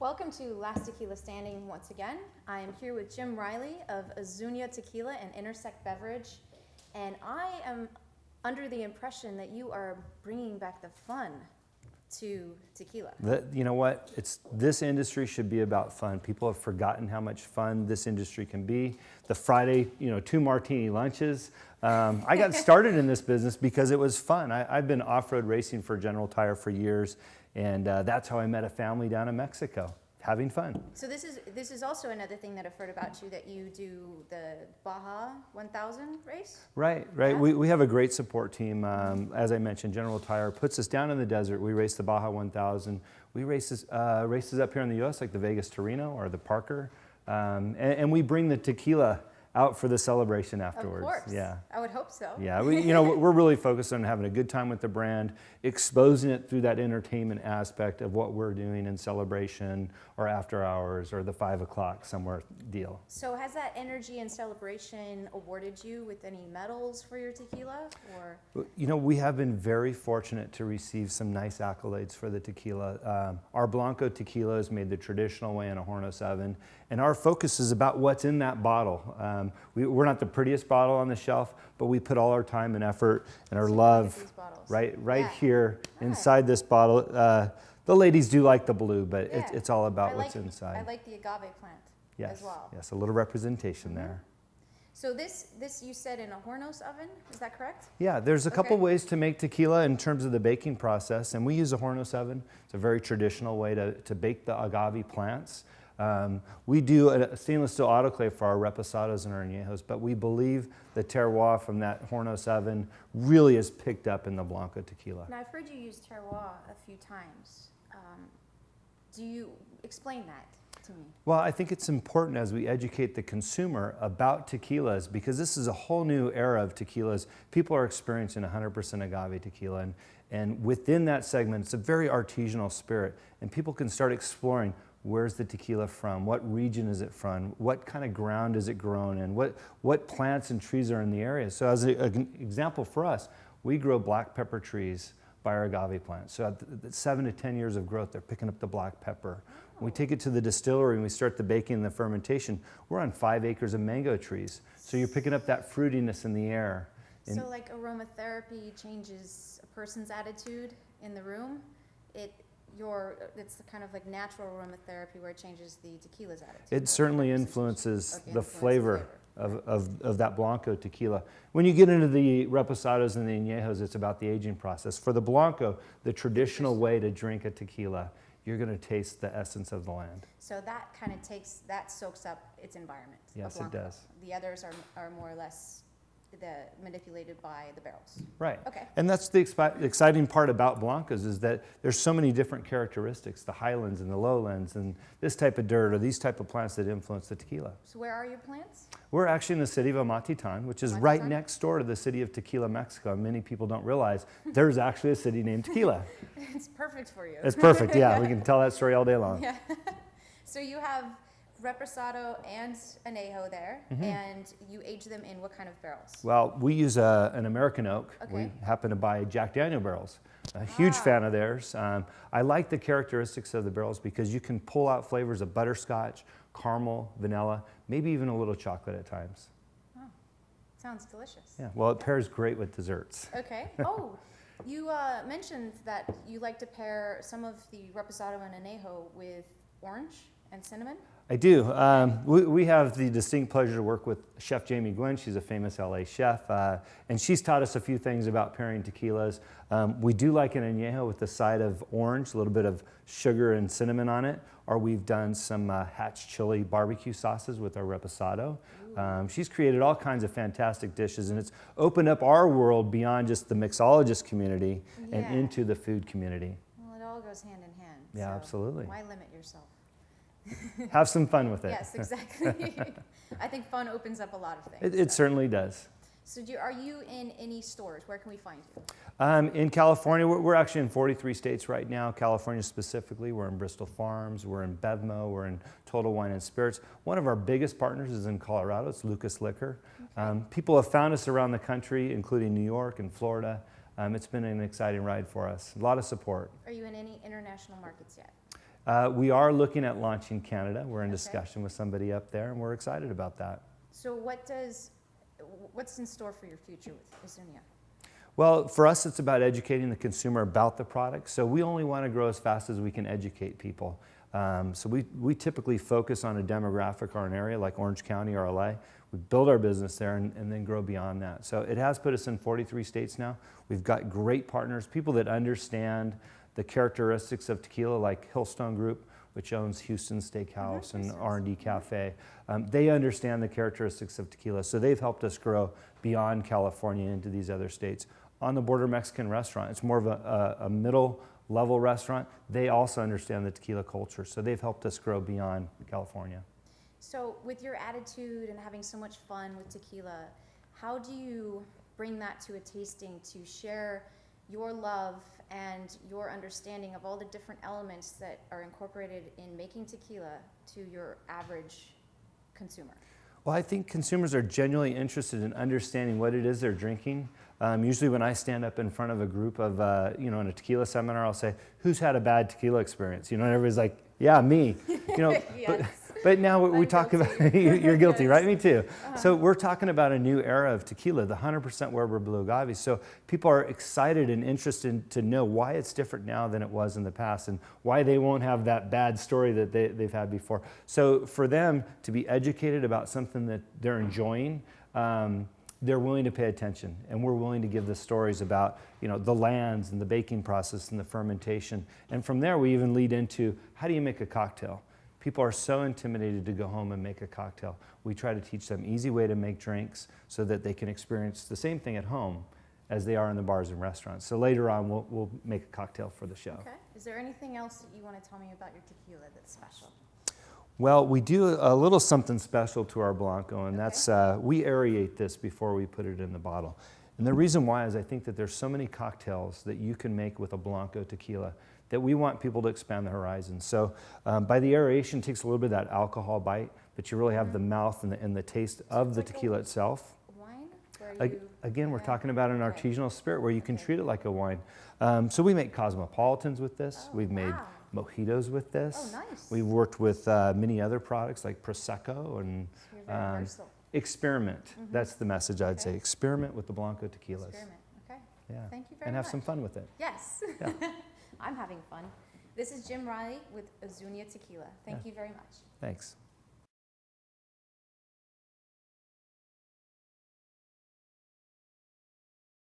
Welcome to Last Tequila Standing once again. I am here with Jim Riley of Azunia Tequila and Intersect Beverage, and I am under the impression that you are bringing back the fun to tequila. You know what? This industry should be about fun. People have forgotten how much fun this industry can be. The Friday, 2 martini lunches. I got started in this business because it was fun. I've been off-road racing for General Tire for years, and that's how I met a family down in Mexico, having fun. So this is also another thing that I've heard about you, that you do the Baja 1000 race? Right. Yeah. We have a great support team. As I mentioned, General Tire puts us down in the desert. We race the Baja 1000. We races up here in the U.S. like the Vegas Torino or the Parker, and we bring the tequila out for the celebration afterwards. Of course. Yeah. I would hope so. Yeah. We're really focused on having a good time with the brand, exposing it through that entertainment aspect of what we're doing in celebration or after hours or the 5 o'clock somewhere deal. So has that energy and celebration awarded you with any medals for your tequila, or? We have been very fortunate to receive some nice accolades for the tequila. Our Blanco tequila is made the traditional way in a Hornos oven, and our focus is about what's in that bottle. We're not the prettiest bottle on the shelf, but we put all our time and effort and our love right Yeah. here All inside this bottle. The ladies do like the blue, but Yeah. it's all about what's I inside. like the agave plant Yes, as well. yes, a little representation there. So this you said in a Hornos oven, is that correct? Yeah, there's a couple Okay. ways to make tequila in terms of the baking process, and we use a Hornos oven. It's a very traditional way to bake the agave plants. We do a stainless steel autoclave for our reposados and our añejos, but we believe the terroir from that Hornos oven really is picked up in the Blanco tequila. Now I've heard you use terroir a few times. Do you explain that to me? Well, I think it's important as we educate the consumer about tequilas, because this is a whole new era of tequilas. People are experiencing 100% agave tequila, and within that segment, it's a very artisanal spirit, and people can start exploring where's the tequila from, what region is it from, what kind of ground is it grown in, what plants and trees are in the area. So as an example for us, we grow black pepper trees by our agave plants. So at 7 to 10 years of growth, they're picking up the black pepper. When we take it to the distillery and we start the baking and the fermentation, we're on 5 acres of mango trees. So you're picking up that fruitiness in the air. So like aromatherapy changes a person's attitude in the room, it's kind of like natural aromatherapy where it changes the tequila's attitude. It certainly influences Okay, the influences flavor of that Blanco tequila. When you get into the reposados and the añejos, it's about the aging process. For the Blanco, the traditional way to drink a tequila, you're going to taste the essence of the land. So that kind of soaks up its environment. Yes, a it Blanco. does. The others are more or less manipulated by the barrels. Right. Okay. And that's the exciting part about Blancos, is that there's so many different characteristics, the highlands and the lowlands and this type of dirt or these type of plants that influence the tequila. So where are your plants? We're actually in the city of Amatitan, which is right next door to the city of Tequila, Mexico. And many people don't realize there's actually a city named Tequila. It's perfect for you. It's perfect, yeah. We can tell that story all day long. Yeah. So you have reposado and añejo there, and you age them in what kind of barrels? Well, we use an American oak. Okay. We happen to buy Jack Daniel barrels. A huge fan of theirs. I like the characteristics of the barrels because you can pull out flavors of butterscotch, caramel, vanilla, maybe even a little chocolate at times. Oh, sounds delicious. Yeah, well, it pairs great with desserts. Okay. Oh, you mentioned that you like to pair some of the reposado and añejo with orange and cinnamon. I do. We have the distinct pleasure to work with Chef Jamie Gwynn. She's a famous LA chef, and she's taught us a few things about pairing tequilas. We do like an añejo with the side of orange, a little bit of sugar and cinnamon on it, or we've done some Hatch chili barbecue sauces with our reposado. She's created all kinds of fantastic dishes, and it's opened up our world beyond just the mixologist community and into the food community. Well, it all goes hand in hand. Yeah, so absolutely. Why limit yourself? Have some fun with it. Yes, exactly. I think fun opens up a lot of things. It certainly does. So are you in any stores? Where can we find you? In California, we're actually in 43 states right now. California specifically, we're in Bristol Farms, we're in Bevmo, we're in Total Wine and Spirits. One of our biggest partners is in Colorado. It's Lucas Liquor. Okay. People have found us around the country, including New York and Florida. It's been an exciting ride for us. A lot of support. Are you in any international markets yet? We are looking at launching Canada. We're in Okay. discussion with somebody up there, and we're excited about that. So what's in store for your future with Azunia? Well, for us, it's about educating the consumer about the product. So we only want to grow as fast as we can educate people. So we typically focus on a demographic or an area like Orange County or LA. We build our business there and then grow beyond that. So it has put us in 43 states now. We've got great partners, people that understand the characteristics of tequila, like Hillstone Group, which owns Houston Steakhouse and R&D Cafe. They understand the characteristics of tequila, so they've helped us grow beyond California into these other states. On the Border Mexican restaurant, it's more of a middle level restaurant. They also understand the tequila culture, so they've helped us grow beyond California. So with your attitude and having so much fun with tequila, how do you bring that to a tasting to share your love and your understanding of all the different elements that are incorporated in making tequila to your average consumer? Well, I think consumers are genuinely interested in understanding what it is they're drinking. Usually when I stand up in front of a group of, in a tequila seminar, I'll say, who's had a bad tequila experience? And everybody's like, yeah, me. Yes. But now we I'm talk guilty. about, you're guilty, Yes. right? Me too. So we're talking about a new era of tequila, the 100% Weber Blue Agave. So people are excited and interested to know why it's different now than it was in the past and why they won't have that bad story that they've had before. So for them to be educated about something that they're enjoying, they're willing to pay attention, and we're willing to give the stories about the lands and the baking process and the fermentation. And from there, we even lead into how do you make a cocktail? People are so intimidated to go home and make a cocktail. We try to teach them easy way to make drinks so that they can experience the same thing at home as they are in the bars and restaurants. So later on, we'll make a cocktail for the show. Okay. Is there anything else that you want to tell me about your tequila that's special? Well, we do a little something special to our Blanco, and that's we aerate this before we put it in the bottle. And the reason why is I think that there's so many cocktails that you can make with a Blanco tequila that we want people to expand the horizon. So by the aeration, it takes a little bit of that alcohol bite, but you really have the mouth and the taste of the tequila itself. Wine? Where you, Again, we're okay. talking about an Okay. artisanal spirit where you can Okay. treat it like a wine. So we make cosmopolitans with this. Oh, We've made wow. mojitos with this. Oh, nice. We've worked with many other products like Prosecco and So you're very versatile. experiment. That's the message I'd Okay. say. Experiment with the Blanco tequilas. Experiment. Okay. Yeah. Thank you very And have much. some fun with it. Yes. Yeah. I'm having fun. This is Jim Riley with Azunia Tequila. Thank Yeah. you very much. Thanks.